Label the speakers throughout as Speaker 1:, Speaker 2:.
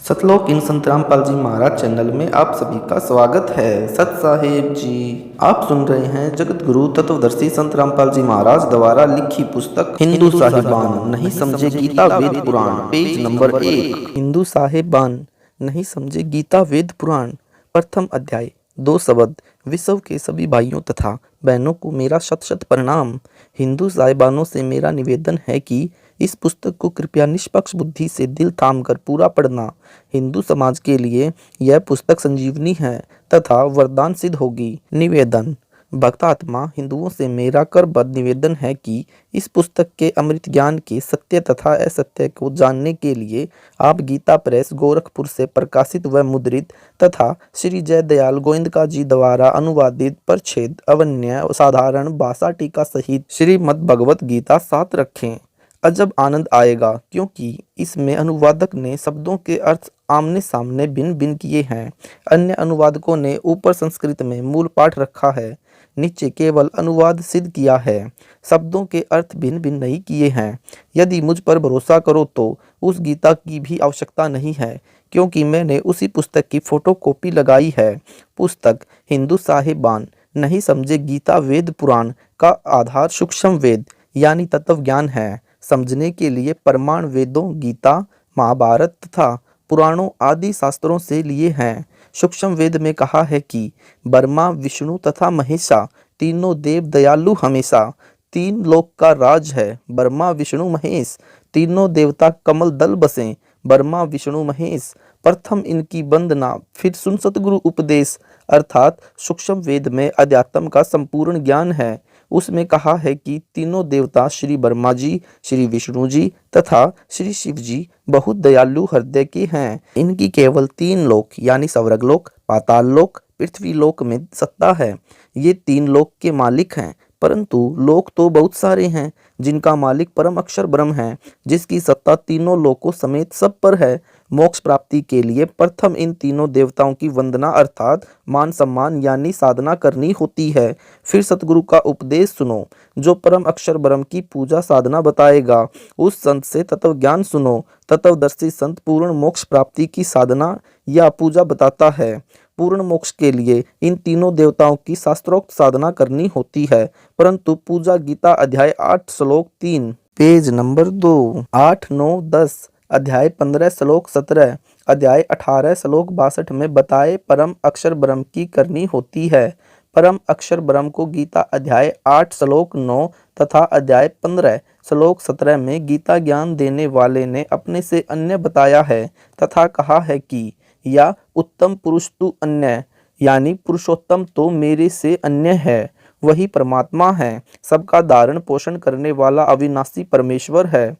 Speaker 1: सतलोक इन संत रामपाल जी महाराज channel में आप सभी का स्वागत है। सत साहेब जी, आप सुन रहे हैं जगत गुरु तत्वदर्शी संत रामपाल जी महाराज द्वारा लिखी पुस्तक हिंदू साहिबान नहीं समझे गीता वेद पुराण, पेज नंबर 1। हिंदू साहिबान नहीं समझे गीता वेद पुराण, प्रथम अध्याय। दो शब्द। विश्व के सभी भाइयों तथा बहनों को मेरा शत शत प्रणाम। हिंदू साहिबानों से मेरा निवेदन है कि इस पुस्तक को कृपया निष्पक्ष बुद्धि से दिल थाम कर पूरा पढ़ना। हिंदू समाज के लिए यह पुस्तक संजीवनी है तथा वरदान सिद्ध होगी। निवेदन। भक्तात्मा हिंदुओं से मेरा करबद्ध निवेदन है कि इस पुस्तक के अमृत ज्ञान के सत्य तथा असत्य को जानने के लिए आप गीता प्रेस गोरखपुर से प्रकाशित व मुद्रित तथा श्री जय दयाल गोविंदका जी द्वारा अनुवादित परिच्छेद अवन्य साधारण भाषा टीका सहित श्रीमद् भगवत गीता साथ रखें। अजब आनंद आएगा, क्योंकि इसमें अनुवादक ने शब्दों के अर्थ आमने सामने भिन्न भिन्न किए हैं। अन्य अनुवादकों ने ऊपर संस्कृत में मूल पाठ रखा है, नीचे केवल अनुवाद सिद्ध किया है। शब्दों के अर्थ भिन्न भिन्न नहीं किए हैं। यदि मुझ पर भरोसा करो तो उस गीता की भी आवश्यकता नहीं है, क्योंकि मैंने उसी पुस्तक की फोटोकॉपी लगाई है। पुस्तक हिंदू साहिबान नहीं समझे गीता वेद पुराण का आधार सूक्ष्म वेद यानी तत्व ज्ञान है। समझने के लिए प्रमाण वेदों गीता, महाभारत तथा पुराणों आदि शास्त्रों से लिए हैं। सूक्ष्म वेद में कहा है कि ब्रह्मा, विष्णु तथा महेशा तीनों देव दयालु हमेशा। तीन लोक का राज है ब्रह्मा विष्णु महेश। तीनों देवता कमल दल बसे ब्रह्मा विष्णु महेश। प्रथम इनकी वंदना, फिर सुन सतगुरु उपदेश। अर्थात सूक्ष्म वेद में अध्यात्म का संपूर्ण ज्ञान है। उसमें कहा है कि तीनों देवता श्री ब्रह्मा जी, श्री विष्णु जी तथा श्री शिव जी बहुत दयालु हृदय के हैं। इनकी केवल तीन लोक यानी स्वर्गलोक, पाताल लोक, पृथ्वी लोक में सत्ता है। ये तीन लोक के मालिक हैं, परंतु लोक तो बहुत सारे हैं जिनका मालिक परम अक्षर ब्रह्म है, जिसकी सत्ता तीनों लोकों समेत सब पर है। मोक्ष प्राप्ति के लिए प्रथम इन तीनों देवताओं की वंदना अर्थात मान सम्मान यानी साधना करनी होती है। फिर सतगुरु का उपदेश सुनो, जो परम अक्षर ब्रह्म की पूजा साधना बताएगा। उस संत से तत्व ज्ञान सुनो। तत्वदर्शी संत पूर्ण मोक्ष प्राप्ति की साधना या पूजा बताता है। पूर्ण मोक्ष के लिए इन तीनों देवताओं की शास्त्रोक्त साधना करनी होती है, परंतु पूजा गीता अध्याय 8 श्लोक 3 पेज नंबर 2, 8, 9, 10, अध्याय 15 श्लोक 17, अध्याय 18 श्लोक 62 में बताए परम अक्षर ब्रह्म की करनी होती है। परम अक्षर ब्रह्म को गीता अध्याय 8 श्लोक 9 तथा अध्याय 15 श्लोक 17 में गीता ज्ञान देने वाले ने अपने से अन्य बताया है तथा कहा है कि या उत्तम पुरुष तु अन्य यानी पुरुषोत्तम तो मेरे से अन्य है। वही परमात्मा है, सबका धारण पोषण करने वाला अविनाशी परमेश्वर है।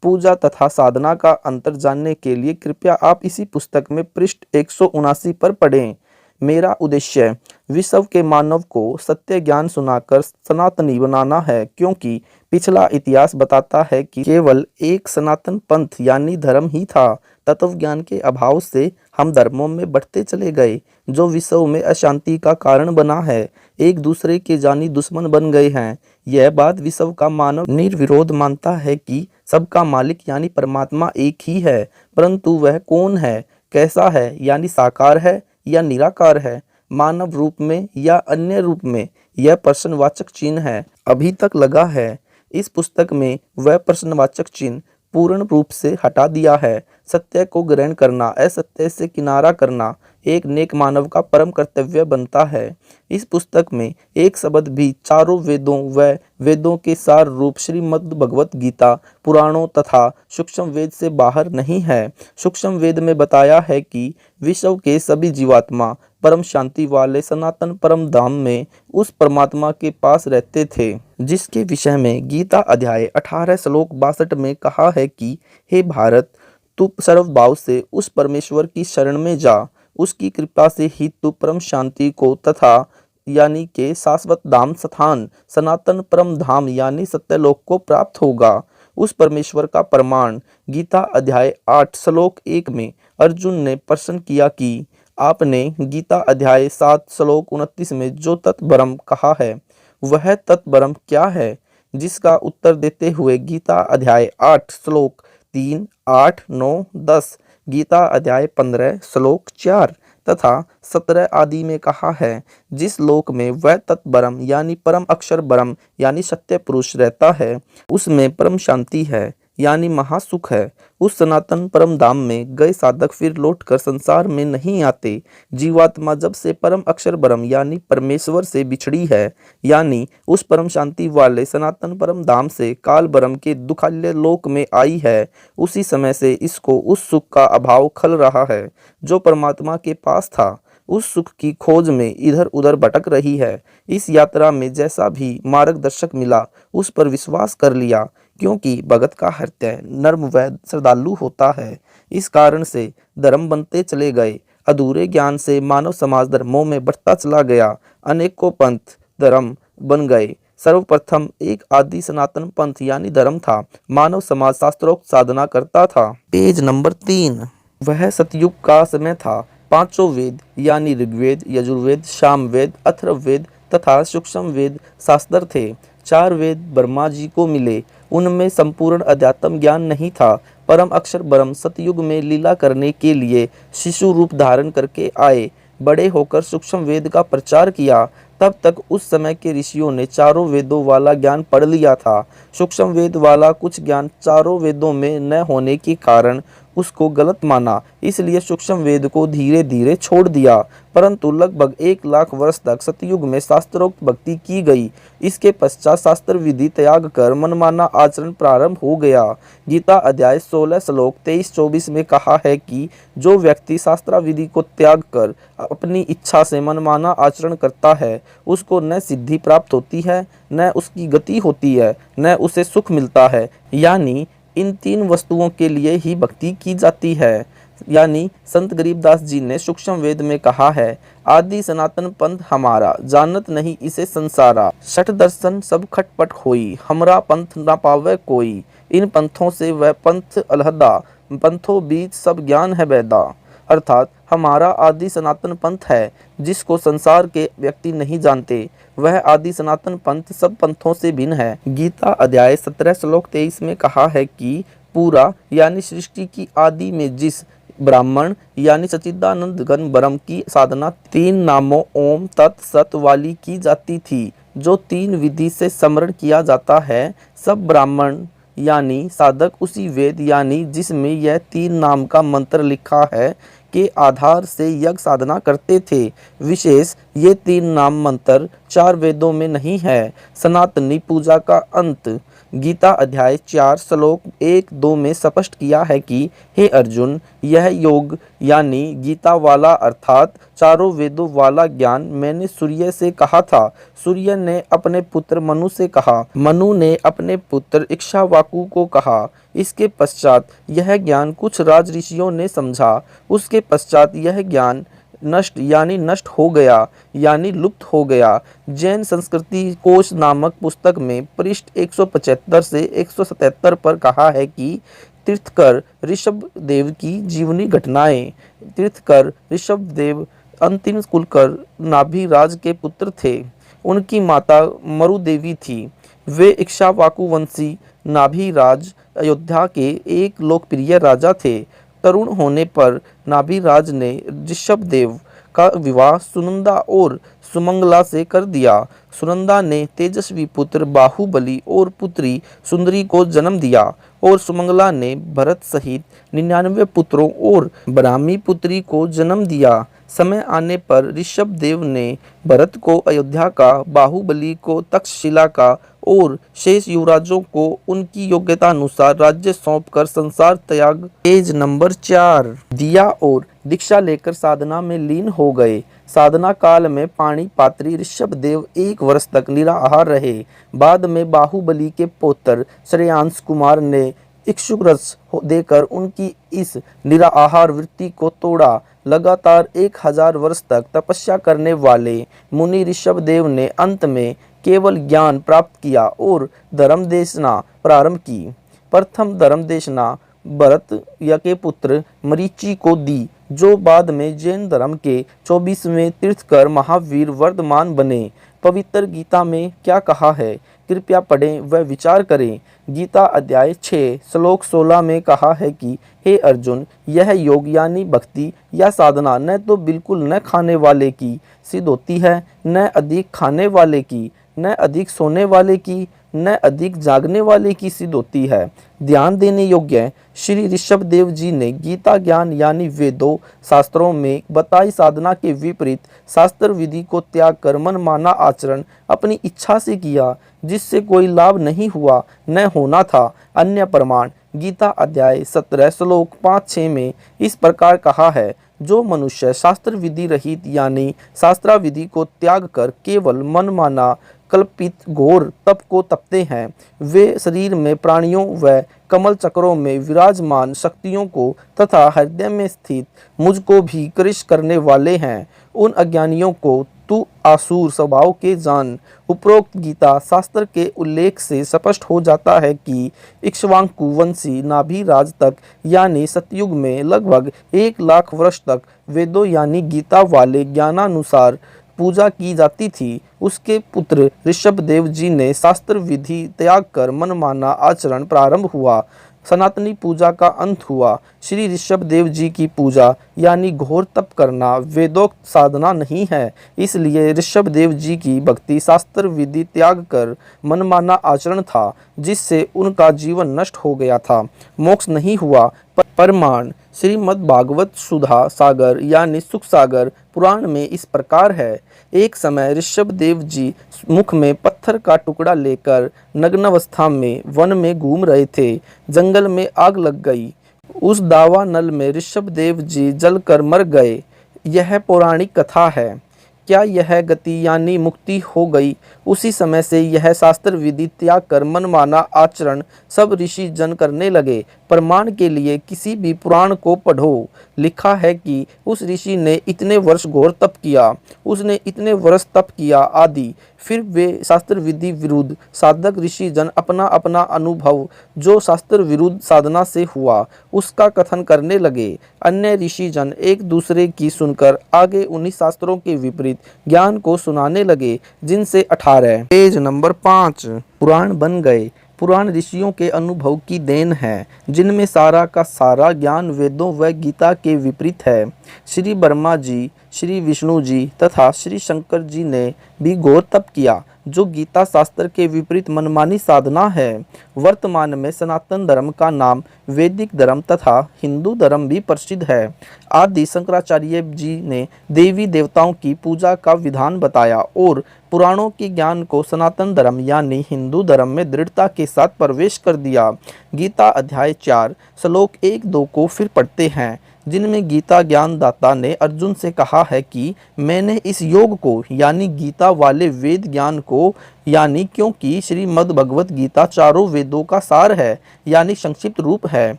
Speaker 1: पूजा तथा साधना का अंतर जानने के लिए कृपया आप इसी पुस्तक में पृष्ठ 179 पर पढ़ें। मेरा उद्देश्य विश्व के मानव को सत्य ज्ञान सुनाकर सनातनी बनाना है, क्योंकि पिछला इतिहास बताता है कि केवल एक सनातन पंथ यानी धर्म ही था। तत्व ज्ञान के अभाव से हम धर्मों में बढ़ते चले गए, जो विश्व में अशांति का कारण बना है। एक दूसरे के जानी दुश्मन बन गए हैं। यह बात विश्व का मानव निर्विरोध मानता है कि सबका मालिक यानी परमात्मा एक ही है, परंतु वह कौन है, कैसा है, यानी साकार है या निराकार है, मानव रूप में या अन्य रूप में, यह प्रश्नवाचक चिन्ह है। अभी तक लगा है। इस पुस्तक में वह प्रश्नवाचक चिन्ह पूर्ण रूप से हटा दिया है। सत्य को ग्रहण करना, असत्य से किनारा करना एक नेक मानव का परम कर्तव्य बनता है। इस पुस्तक में एक शब्द भी चारों वेदों व वेदों के सार रूप श्रीमद् भगवत गीता, पुराणों तथा सूक्ष्म वेद से बाहर नहीं है। सूक्ष्म वेद में बताया है कि विश्व के सभी जीवात्मा परम शांति वाले सनातन परम धाम में उस परमात्मा के पास रहते थे, जिसके विषय में गीता अध्याय 18 श्लोक 62 में कहा है कि हे भारत, तू सर्वभाव से उस परमेश्वर की शरण में जा। उसकी कृपा से ही तू परम शांति को तथा यानी के शाश्वत धाम स्थान सनातन परम धाम यानी सत्यलोक को प्राप्त होगा। उस परमेश्वर का प्रमाण गीता अध्याय 8 श्लोक 1 में अर्जुन ने प्रश्न किया कि आपने गीता अध्याय 7 श्लोक 29 में जो तत्ब्रह्म कहा है वह तत्ब्रह्म क्या है, जिसका उत्तर देते हुए गीता अध्याय 8 श्लोक 3, 8, 9, 10 गीता अध्याय 15 श्लोक 4 तथा 17 आदि में कहा है, जिस लोक में वह तत्परम यानी परम अक्षर ब्रह्म यानी सत्य पुरुष रहता है, उसमें परम शांति है यानी महासुख है। उस सनातन परम धाम में गए साधक फिर लौटकर संसार में नहीं आते। जीवात्मा जब से परम अक्षर ब्रह्म यानी परमेश्वर से बिछड़ी है, यानी उस परम शांति वाले सनातन परम धाम से काल ब्रह्म के दुखालय लोक में आई है, उसी समय से इसको उस सुख का अभाव खल रहा है जो परमात्मा के पास था। उस सुख की खोज में इधर उधर भटक रही है। इस यात्रा में जैसा भी मार्गदर्शक मिला उस पर विश्वास कर लिया, क्योंकि भगत का हृदय नर्म व श्रद्धालु होता है। इस कारण से धर्म बनते चले गए। अधूरे ज्ञान से मानव समाज धर्मों में बढ़ता चला गया। अनेकों पंथ धर्म बन गए। सर्वप्रथम एक आदि सनातन पंथ यानी धर्म था। मानव समाज शास्त्रोक्त साधना करता था। Page number 3। वह सतयुग का समय था। पांचों वेद यानी ऋग्वेद, यजुर्वेद, सामवेद, अथर्ववेद तथा सूक्ष्म वेद शास्त्र थे। 4 वेद ब्रह्मा जी को मिले। उनमें संपूर्ण अध्यात्म ज्ञान नहीं था। परम अक्षर ब्रह्म सतयुग में लीला करने के लिए शिशु रूप धारण करके आए। बड़े होकर सूक्ष्म वेद का प्रचार किया। तब तक उस समय के ऋषियों ने चारों वेदों वाला ज्ञान पढ़ लिया था। सूक्ष्म वेद वाला कुछ ज्ञान चारों वेदों में न होने के कारण उसको गलत माना, इसलिए सूक्ष्म वेद को धीरे धीरे छोड़ दिया। परंतु लगभग 1 लाख वर्ष तक सतयुग में शास्त्रोक्त भक्ति की गई। इसके पश्चात शास्त्र विधि त्याग कर मनमाना आचरण प्रारंभ हो गया। गीता अध्याय 16 श्लोक 23-24 में कहा है कि जो व्यक्ति शास्त्र विधि को त्याग कर अपनी इच्छा से मनमाना आचरण करता है, उसको न सिद्धि प्राप्त होती है, न उसकी गति होती है, न उसे सुख मिलता है। यानी इन 3 वस्तुओं के लिए ही भक्ति की जाती है। यानी संत गरीबदास जी ने सूक्ष्म वेद में कहा है, आदि सनातन पंथ हमारा, जानत नहीं इसे संसारा। छठ दर्शन सब खटपट होई, हमरा पंथ ना पावे कोई। इन पंथों से वह पंथ अलहदा, पंथों बीच सब ज्ञान है बैदा। अर्थात हमारा आदि सनातन पंथ है, जिसको संसार के व्यक्ति नहीं जानते। वह आदि सनातन पंथ सब पंथों से भिन्न है। गीता अध्याय 17 श्लोक 23 में कहा है कि पूरा यानी सृष्टि की आदि में जिस ब्राह्मण यानी सच्चिदानंद घन ब्रह्म की साधना 3 नामों ओम तत् सत वाली की जाती थी, जो 3 विधि से स्मरण किया जाता है, सब ब्राह्मण यानी साधक उसी वेद यानी जिसमें यह 3 नाम का मंत्र लिखा है के आधार से यज्ञ साधना करते थे। विशेष ये 3 नाम मंत्र 4 वेदों में नहीं है। सनातनी पूजा का अंत गीता अध्याय 4 श्लोक 1-2 में स्पष्ट किया है कि हे अर्जुन, यह योग यानी गीता वाला अर्थात चारों वेदों वाला ज्ञान मैंने सूर्य से कहा था। सूर्य ने अपने पुत्र मनु से कहा, मनु ने अपने पुत्र इक्ष्वाकु को कहा। इसके पश्चात यह ज्ञान कुछ राज ऋषियों ने समझा। उसके पश्चात यह ज्ञान नष्ट हो गया यानी लुप्त हो गया। जैन संस्कृति कोश नामक पुस्तक में पृष्ठ 175 से 177 पर कहा है कि तीर्थकर ऋषभ देव की जीवनी घटनाएं। तीर्थकर ऋषभ देव अंतिम कुलकर नाभिराज के पुत्र थे। उनकी माता मरु देवी थी। वे इक्ष्वाकु वंशी नाभिराज अयोध्या के एक लोकप्रिय राजा थे। तरुण होने पर नाभिराज ने ऋषभदेव का विवाह सुनंदा और सुमंगला से कर दिया। सुनंदा ने तेजस्वी पुत्र बाहुबली और पुत्री सुंदरी को जन्म दिया और सुमंगला ने भरत सहित 99 पुत्रों और ब्राह्मी पुत्री को जन्म दिया। समय आने पर ऋषभदेव ने भरत को अयोध्या का, बाहुबली को तक्षशिला का और शेष युवराजों को उनकी योग्यता अनुसार राज्य सौंपकर संसार त्याग पेज नंबर 4 दिया और दीक्षा लेकर साधना में लीन हो गए। साधना काल में पाणिपात्री ऋषभदेव 1 वर्ष तक निराहार रहे। बाद में बाहुबली के पौत्र श्रेयांश कुमार ने इक्षुक रस देकर उनकी इस निराहार वृत्ति को तोड़ा। लगातार 1000 वर्ष तक तपस्या करने वाले मुनि ऋषभदेव ने अंत में केवल ज्ञान प्राप्त किया और धर्म देशना प्रारंभ की। प्रथम धर्म देशना भरत के पुत्र मरीचि को दी, जो बाद में जैन धर्म के 24वें तीर्थकर महावीर वर्धमान बने। पवित्र गीता में क्या कहा है कृपया पढ़ें व विचार करें। गीता अध्याय 6 श्लोक 16 में कहा है कि हे अर्जुन, यह योग यानी भक्ति या साधना न तो बिल्कुल न खाने वाले की सिद्ध होती है, न अधिक खाने वाले की, न अधिक सोने वाले की, न अधिक जागने वाले की सिद्ध होती है। ध्यान देने योग्य, श्री ऋषभ देव जी ने गीता ज्ञान यानी वेदों शास्त्रों में बताई साधना के विपरीत शास्त्र विधि को त्याग कर मनमाना आचरण अपनी इच्छा से किया, जिससे कोई लाभ नहीं हुआ न होना था। अन्य प्रमाण, गीता अध्याय 17 श्लोक 5-6 में इस प्रकार कहा है, जो मनुष्य शास्त्र विधि रहित यानी शास्त्राविधि को त्याग कर केवल मनमाना कल्पित घोर तप को तपते हैं, वे शरीर में प्राणियों व कमल चक्रों में विराजमान शक्तियों को तथा हृदय में स्थित मुझको भी कृश करने वाले हैं। उन अज्ञानियों को तू आसुर स्वभाव के जान। उपरोक्त गीता शास्त्र के उल्लेख से स्पष्ट हो जाता है कि इक्ष्वाकु वंशी नाभिराज तक यानी सतयुग में लगभग 1,00,000 वर्ष तक वेदों यानी गीता वाले ज्ञानानुसार पूजा की जाती थी। उसके पुत्र ऋषभ देव जी ने शास्त्र विधि त्याग कर मनमाना आचरण प्रारंभ हुआ। सनातनी पूजा का अंत हुआ। श्री ऋषभ देव जी की पूजा यानी घोर तप करना वेदोक्त साधना नहीं है, इसलिए ऋषभ देव जी की भक्ति शास्त्र विधि त्याग कर मनमाना आचरण था, जिससे उनका जीवन नष्ट हो गया था, मोक्ष नहीं हुआ। प्रमाण, श्रीमद् भागवत सुधा सागर यानी सुख सागर पुराण में इस प्रकार है, एक समय ऋषभ देव जी मुख में पत्थर का टुकड़ा लेकर नग्न अवस्था में वन में घूम रहे थे। जंगल में आग लग गई। उस दावानल में ऋषभ देव जी जलकर मर गए। यह पौराणिक कथा है। क्या यह गति यानी मुक्ति हो गई? उसी समय से यह शास्त्र विधि त्याग कर मनमाना आचरण सब ऋषि जन करने लगे। प्रमाण के लिए किसी भी पुराण को पढ़ो। लिखा है कि उस ऋषि ने इतने वर्ष घोर तप किया, उसने इतने वर्ष तप किया आदि। फिर वे शास्त्र विधि विरुद्ध साधक ऋषि जन अपना अपना अनुभव जो शास्त्र विरुद्ध साधना से हुआ उसका कथन करने लगे। अन्य ऋषि जन एक दूसरे की सुनकर आगे उन्हीं शास्त्रों के विपरीत ज्ञान को सुनाने लगे, जिनसे 18 पेज नंबर 5 पुराण बन गए। पुराण ऋषियों के अनुभव की देन है, जिनमें सारा का सारा ज्ञान वेदों व गीता के विपरीत है। श्री ब्रह्मा जी, श्री विष्णु जी तथा श्री शंकर जी ने भी घोर तप किया, जो गीता शास्त्र के विपरीत मनमानी साधना है। वर्तमान में सनातन धर्म का नाम वैदिक धर्म तथा हिंदू धर्म भी प्रसिद्ध है। आदि शंकराचार्य जी ने देवी देवताओं की पूजा का विधान बताया और पुराणों के ज्ञान को सनातन धर्म यानी हिंदू धर्म में दृढ़ता के साथ प्रवेश कर दिया। गीता अध्याय 4 श्लोक 1-2 को फिर पढ़ते हैं, जिनमें गीता ज्ञानदाता ने अर्जुन से कहा है कि मैंने इस योग को यानी गीता वाले वेद ज्ञान को यानी क्योंकि श्रीमद् भगवत गीता चारों वेदों का सार है यानी संक्षिप्त रूप है।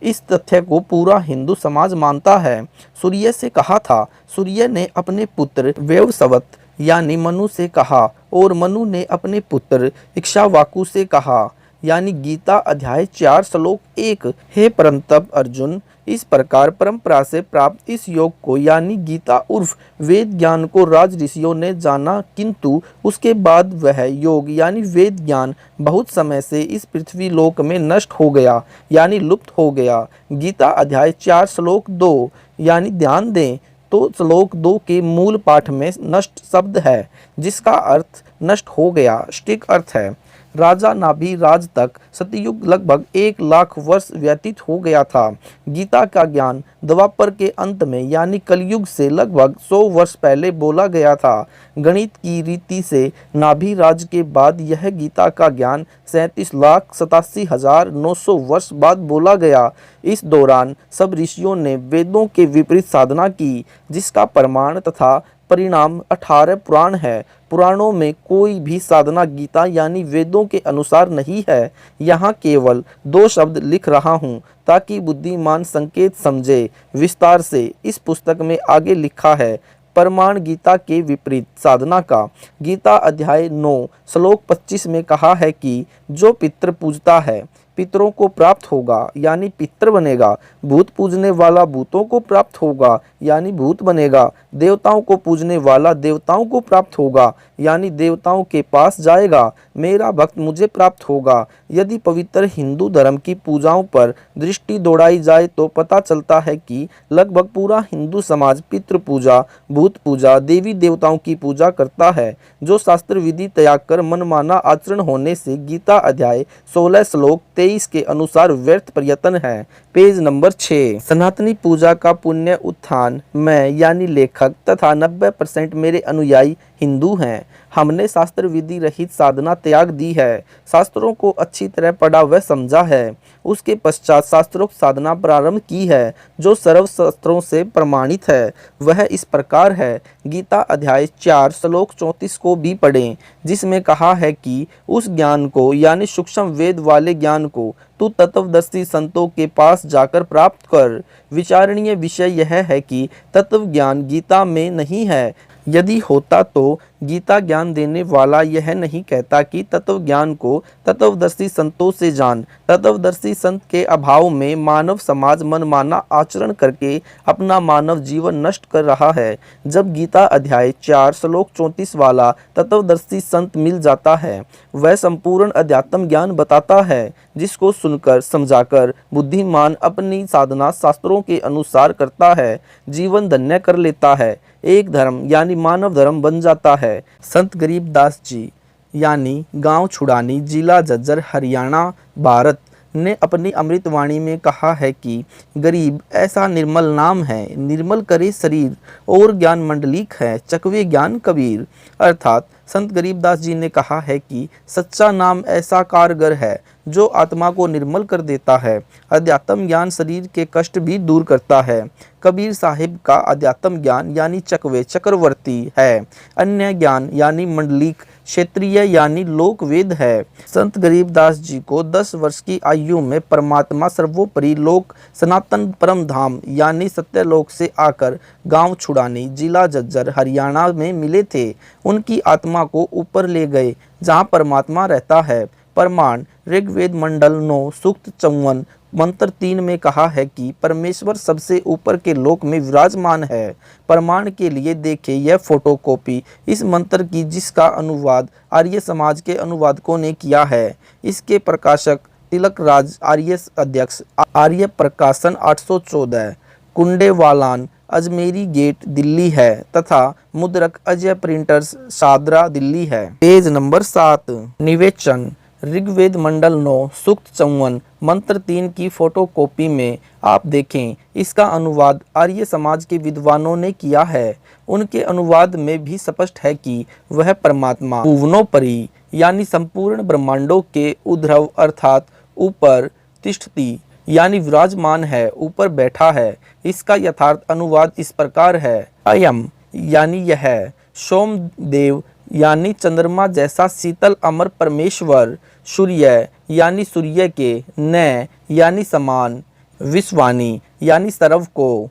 Speaker 1: इस तथ्य को पूरा हिंदू समाज मानता है। सूर्य से कहा था। सूर्य ने अपने पुत्र वैवस्वत यानी मनु से कहा और मनु ने अपने पुत्र इक्ष्वाकु से कहा यानी गीता अध्याय 4 श्लोक 1। हे परंतप अर्जुन, इस प्रकार परंपरा से प्राप्त इस योग को यानी गीता उर्फ वेद ज्ञान को राज ऋषियों ने जाना, किंतु उसके बाद वह योग यानी वेद ज्ञान बहुत समय से इस पृथ्वी लोक में नष्ट हो गया यानी लुप्त हो गया। गीता अध्याय 4 श्लोक 2 यानी ध्यान दें तो श्लोक 2 के मूल पाठ में नष्ट शब्द है, जिसका अर्थ नष्ट हो गया स्टिक अर्थ है। राजा नाभिराज तक सतयुग लगभग 1,00,000 वर्ष व्यतीत हो गया था। गीता का ज्ञान द्वापर के अंत में यानी कलयुग से लगभग 100 वर्ष पहले बोला गया था। गणित की रीति से नाभिराज के बाद यह गीता का ज्ञान 37,87,900 वर्ष बाद बोला गया। इस दौरान सब ऋषियों ने वेदों के विपरीत साधना की, जिसका प्रमाण तथा परिणाम 18 पुराण है। पुराणों में कोई भी साधना गीता यानी वेदों के अनुसार नहीं है। यहाँ केवल 2 शब्द लिख रहा हूँ ताकि बुद्धिमान संकेत समझे। विस्तार से इस पुस्तक में आगे लिखा है प्रमाण गीता के विपरीत साधना का। गीता अध्याय 9 श्लोक 25 में कहा है कि जो पितृ पूजता है, पितरों को प्राप्त होगा यानी पितर बनेगा। भूत पूजने वाला भूतों को प्राप्त होगा यानी भूत बनेगा। देवताओं को पूजने वाला देवताओं को प्राप्त होगा यानी देवताओं के पास जाएगा। मेरा भक्त मुझे प्राप्त होगा। यदि पवित्र हिंदू धर्म की पूजाओं पर दृष्टि दौड़ाई जाए तो पता चलता है कि लगभग पूरा हिंदू समाज पितृ पूजा, भूत पूजा, देवी देवताओं की पूजा करता है, जो शास्त्र विधि त्याग कर मनमाना आचरण होने से गीता अध्याय 16 श्लोक 23 के अनुसार व्यर्थ प्रयत्न है। Page number 6। सनातनी पूजा का पुण्य उत्थान। मैं यानी लेखक तथा 90% मेरे अनुयायी हिंदू हैं। हमने शास्त्र विधि रहित साधना त्याग दी है। शास्त्रों को अच्छी तरह पढ़ा व समझा है। उसके पश्चात शास्त्रोक्त साधना प्रारंभ की है, जो सर्व शास्त्रों से प्रमाणित है। वह इस प्रकार है। गीता अध्याय 4 श्लोक 34 को भी पढ़ें, जिसमें कहा है कि उस ज्ञान को यानी सूक्ष्म वेद वाले ज्ञान को तू तत्वदर्शी संतों के पास जाकर प्राप्त कर। विचारणीय विषय यह है कि तत्व ज्ञान गीता में नहीं है। यदि होता तो गीता ज्ञान देने वाला यह नहीं कहता कि तत्व ज्ञान को तत्वदर्शी संतों से जान। तत्वदर्शी संत के अभाव में मानव समाज मनमाना आचरण करके अपना मानव जीवन नष्ट कर रहा है। जब गीता अध्याय 4 श्लोक 34 वाला तत्वदर्शी संत मिल जाता है, वह संपूर्ण अध्यात्म ज्ञान बताता है, जिसको सुनकर समझाकर बुद्धिमान अपनी साधना शास्त्रों के अनुसार करता है, जीवन धन्य कर लेता है, एक धर्म यानी मानव धर्म बन जाता है। संत गरीबदास जी यानी गांव छुड़ानी, जिला झज्जर, हरियाणा, भारत ने अपनी अमृतवाणी में कहा है कि गरीब ऐसा निर्मल नाम है, निर्मल करे शरीर, और ज्ञान मंडलिक है, चकवे ज्ञान कबीर। अर्थात संत गरीबदास जी ने कहा है कि सच्चा नाम ऐसा कारगर है जो आत्मा को निर्मल कर देता है। अध्यात्म ज्ञान शरीर के कष्ट भी दूर करता है। कबीर साहिब का अध्यात्म ज्ञान यानी चकवे चक्रवर्ती है। अन्य ज्ञान यानी मंडलिक क्षेत्रीय यानी लोक वेद है। संत गरीबदास जी को 10 वर्ष की आयु में परमात्मा सर्वोपरि लोक सनातन परम धाम यानी सत्यलोक से आकर गांव छुड़ानी, जिला झज्जर, हरियाणा में मिले थे। उनकी आत्मा को ऊपर ले गए जहां परमात्मा रहता है। प्रमाण ऋग्वेद मंडल 9 सूक्त 54 मंत्र 3 में कहा है कि परमेश्वर सबसे ऊपर के लोक में विराजमान है। प्रमाण के लिए देखें यह फोटोकॉपी इस मंत्र की, जिसका अनुवाद आर्य समाज के अनुवादकों ने किया है। इसके प्रकाशक तिलक राज, आर्य अध्यक्ष, आर्य प्रकाशन 814, कुंडेवालान, अजमेरी गेट, दिल्ली है तथा मुद्रक अजय प्रिंटर्स, शादरा, दिल्ली है। Page number 7। निवेचन ऋग्वेद मंडल 9 सूक्त 54 मंत्र 3 की फोटोकॉपी में आप देखें। इसका अनुवाद आर्य समाज के विद्वानों ने किया है। उनके अनुवाद में भी स्पष्ट है कि वह परमात्मा भुवनोपरि यानी संपूर्ण ब्रह्मांडों के उद्भव अर्थात ऊपर तिष्ठति यानी विराजमान है, ऊपर बैठा है। इसका यथार्थ अनुवाद इस प्रकार है। अयम यानी यह, सोमदेव यानी चंद्रमा जैसा शीतल अमर परमेश्वर, सूर्य यानी सूर्य के, न यानी समान, विश्वानी यानी सर्व को,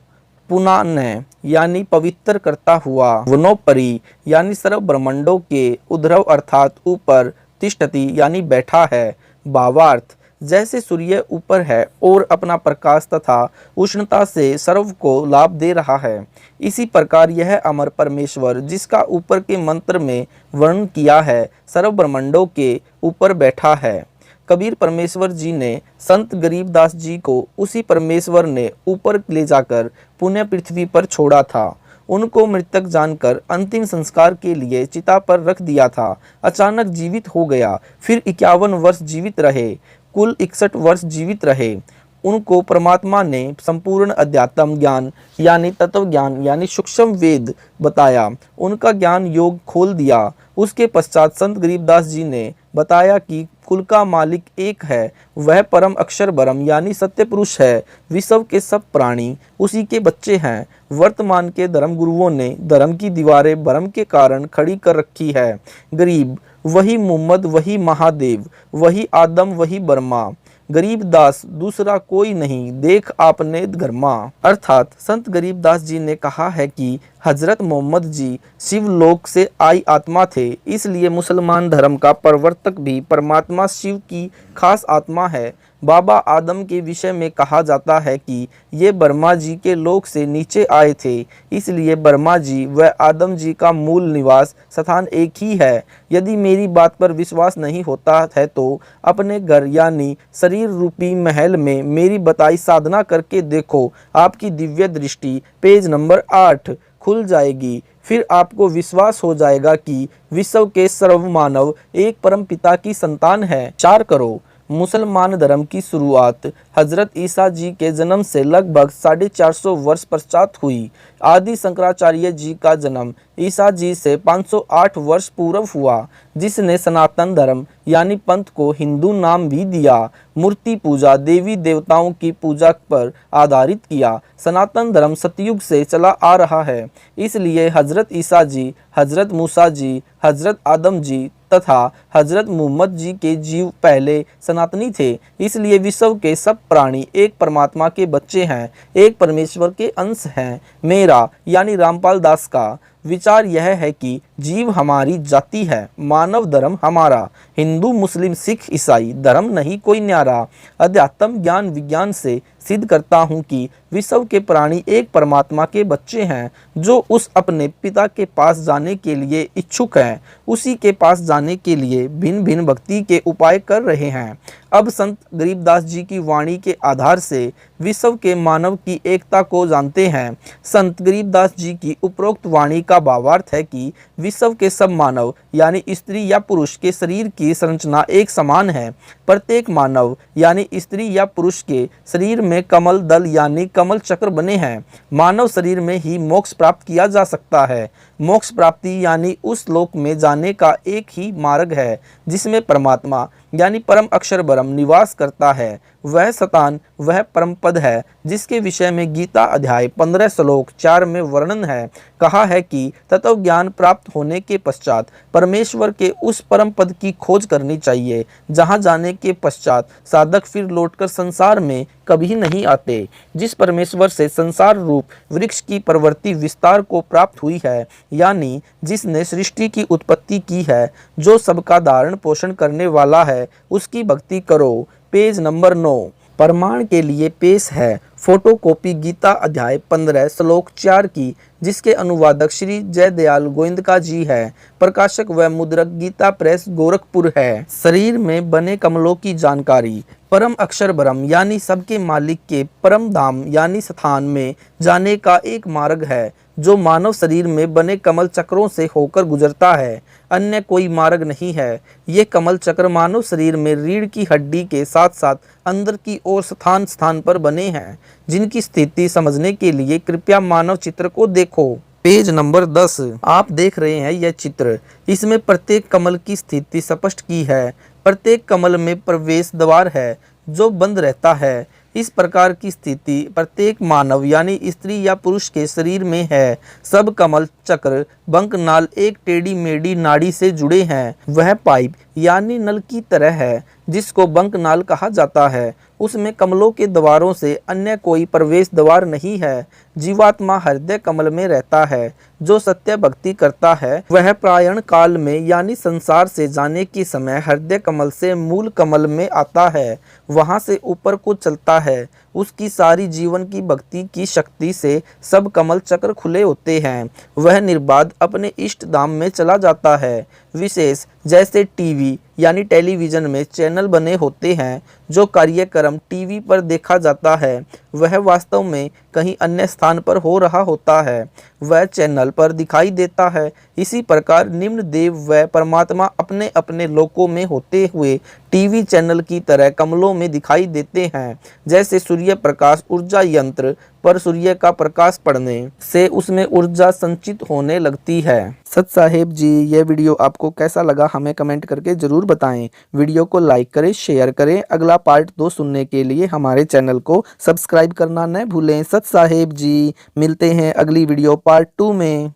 Speaker 1: पुनान यानी पवित्र करता हुआ, वनोपरि यानी सर्व ब्रह्मांडों के उद्भव अर्थात ऊपर, तिष्ठति यानी बैठा है। भावार्थ जैसे सूर्य ऊपर है और अपना प्रकाश तथा उष्णता से सर्व को लाभ दे रहा है, इसी प्रकार यह अमर परमेश्वर जिसका ऊपर के मंत्र में वर्णन किया है, सर्व ब्रह्मांडों के ऊपर बैठा है। कबीर परमेश्वर जी ने संत गरीबदास जी को उसी परमेश्वर ने ऊपर ले जाकर पुण्य पृथ्वी पर छोड़ा था। उनको मृतक जानकर अंतिम संस्कार के लिए चिता पर रख दिया था। अचानक जीवित हो गया, फिर 51 वर्ष जीवित रहे, कुल 61 वर्ष जीवित रहे। उनको परमात्मा ने संपूर्ण अध्यात्म ज्ञान यानी तत्व ज्ञान यानी सूक्ष्म वेद बताया, उनका ज्ञान योग खोल दिया। उसके पश्चात संत गरीबदास जी ने बताया कि कुल का मालिक एक है, वह परम अक्षर ब्रह्म यानी सत्य पुरुष है। विश्व के सब प्राणी उसी के बच्चे हैं। वर्तमान के धर्म गुरुओं ने धर्म की दीवारें भ्रम के कारण खड़ी कर रखी है। गरीब वही मोहम्मद, वही महादेव, वही आदम, वही ब्रह्मा। गरीबदास दूसरा कोई नहीं, देख आपने धर्मा। अर्थात संत गरीबदास जी ने कहा है कि हजरत मोहम्मद जी शिवलोक से आई आत्मा थे, इसलिए मुसलमान धर्म का प्रवर्तक भी परमात्मा शिव की खास आत्मा है। बाबा आदम के विषय में कहा जाता है कि ये ब्रह्मा जी के लोक से नीचे आए थे, इसलिए ब्रह्मा जी व आदम जी का मूल निवास स्थान एक ही है। यदि मेरी बात पर विश्वास नहीं होता है तो अपने घर यानी शरीर रूपी महल में मेरी बताई साधना करके देखो, आपकी दिव्य दृष्टि पेज नंबर 8 खुल जाएगी। फिर आपको विश्वास हो जाएगा कि विश्व के सर्व मानव एक परम पिता की संतान है। 4 करो। मुसलमान धर्म की शुरुआत हजरत ईसा जी के जन्म से लगभग 450 वर्ष पश्चात हुई। आदि शंकराचार्य जी का जन्म ईसा जी से 508 वर्ष पूर्व हुआ, जिसने सनातन धर्म यानी पंथ को हिंदू नाम भी दिया। मूर्ति पूजा, देवी देवताओं की पूजा पर आधारित किया। सनातन धर्म सतयुग से चला आ रहा है, इसलिए हजरत ईसा जी, हजरत मूसा जी, हजरत आदम जी तथा हजरत मोहम्मद जी के जीव पहले सनातनी थे। इसलिए विश्व के सब प्राणी एक परमात्मा के बच्चे हैं, एक परमेश्वर के अंश हैं। मेरा यानी रामपाल दास का विचार यह है कि जीव हमारी जाति है, मानव धर्म हमारा। हिंदू मुस्लिम सिख ईसाई धर्म नहीं कोई न्यारा। अध्यात्म ज्ञान विज्ञान से सिद्ध करता हूँ कि विश्व के प्राणी एक परमात्मा के बच्चे हैं, जो उस अपने पिता के पास जाने के लिए इच्छुक हैं, उसी के पास जाने के लिए भिन्न भिन्न भक्ति के उपाय कर रहे हैं। अब संत गरीबदास जी की वाणी के आधार से विश्व के मानव की एकता को जानते हैं। संत गरीबदास जी की उपरोक्त वाणी का भावार्थ है कि विश्व के सब मानव यानी स्त्री या पुरुष के शरीर की संरचना एक समान है। प्रत्येक मानव यानी स्त्री या पुरुष के शरीर में कमल दल यानी कमल चक्र बने हैं। मानव शरीर में ही मोक्ष प्राप्त किया जा सकता है। मोक्ष प्राप्ति यानी उस लोक में जाने का एक ही मार्ग है जिसमें परमात्मा यानी परम अक्षर ब्रह्म निवास करता है। वह स्थान वह परम पद है जिसके विषय में गीता अध्याय 15 श्लोक 4 में वर्णन है। कहा है कि तत्व ज्ञान प्राप्त होने के पश्चात परमेश्वर के उस परम पद की खोज करनी चाहिए, जहां जाने के पश्चात साधक फिर लौटकर संसार में कभी नहीं आते। जिस परमेश्वर से संसार रूप वृक्ष की प्रवृत्ति विस्तार को प्राप्त हुई है, यानी जिसने सृष्टि की उत्पत्ति की है, जो सबका धारण पोषण करने वाला है, उसकी भक्ति करो। पेज नंबर 9 प्रमाण के लिए पेश है फोटोकॉपी गीता अध्याय 15 श्लोक 4 की, जिसके अनुवादक श्री जयदयाल गोविंदका जी है। प्रकाशक व मुद्रक गीता प्रेस गोरखपुर है। शरीर में बने कमलों की जानकारी। परम अक्षर ब्रह्म यानी सबके मालिक के परम धाम यानी स्थान में जाने का एक मार्ग है, जो मानव शरीर में बने कमल चक्रों से होकर गुजरता है। अन्य कोई मार्ग नहीं है। ये कमल चक्र मानव शरीर में रीढ़ की हड्डी के साथ साथ अंदर की ओर स्थान स्थान पर बने हैं, जिनकी स्थिति समझने के लिए कृपया मानव चित्र को देखो। पेज नंबर 10 आप देख रहे हैं यह चित्र। इसमें प्रत्येक कमल की स्थिति स्पष्ट की है। प्रत्येक कमल में प्रवेश द्वार है जो बंद रहता है। इस प्रकार की स्थिति प्रत्येक मानव यानी स्त्री या पुरुष के शरीर में है। सब कमल चक्र बंकनाल एक टेढ़ी मेढ़ी नाड़ी से जुड़े हैं। वह पाइप यानी नल की तरह है जिसको बंकनाल कहा जाता है। उसमें कमलों के द्वारों से अन्य कोई प्रवेश द्वार नहीं है। जीवात्मा हृदय कमल में रहता है। जो सत्य भक्ति करता है वह प्रायण काल में यानी संसार से जाने के समय हृदय कमल से मूल कमल में आता है, वहां से ऊपर को चलता है। उसकी सारी जीवन की भक्ति की शक्ति से सब कमल चक्र खुले होते हैं। वह निर्बाध अपने इष्ट धाम में चला जाता है। विशेष जैसे टीवी यानी टेलीविजन में चैनल बने होते हैं, जो कार्यक्रम टीवी पर देखा जाता है वह वास्तव में कहीं अन्य स्थान पर हो रहा होता है, वह चैनल पर दिखाई देता है। इसी प्रकार निम्न देव व परमात्मा अपने अपने लोकों में होते हुए टीवी चैनल की तरह कमलों में दिखाई देते हैं। जैसे सूर्य प्रकाश ऊर्जा यंत्र पर सूर्य का प्रकाश पड़ने से उसमें ऊर्जा संचित होने लगती है। सत साहेब जी, यह वीडियो आपको कैसा लगा हमें कमेंट करके जरूर बताएं। वीडियो को लाइक करें, शेयर करें। अगला पार्ट 2 सुनने के लिए हमारे चैनल को सब्सक्राइब करना न भूलें। सत साहेब जी, मिलते हैं अगली वीडियो पार्ट 2 में।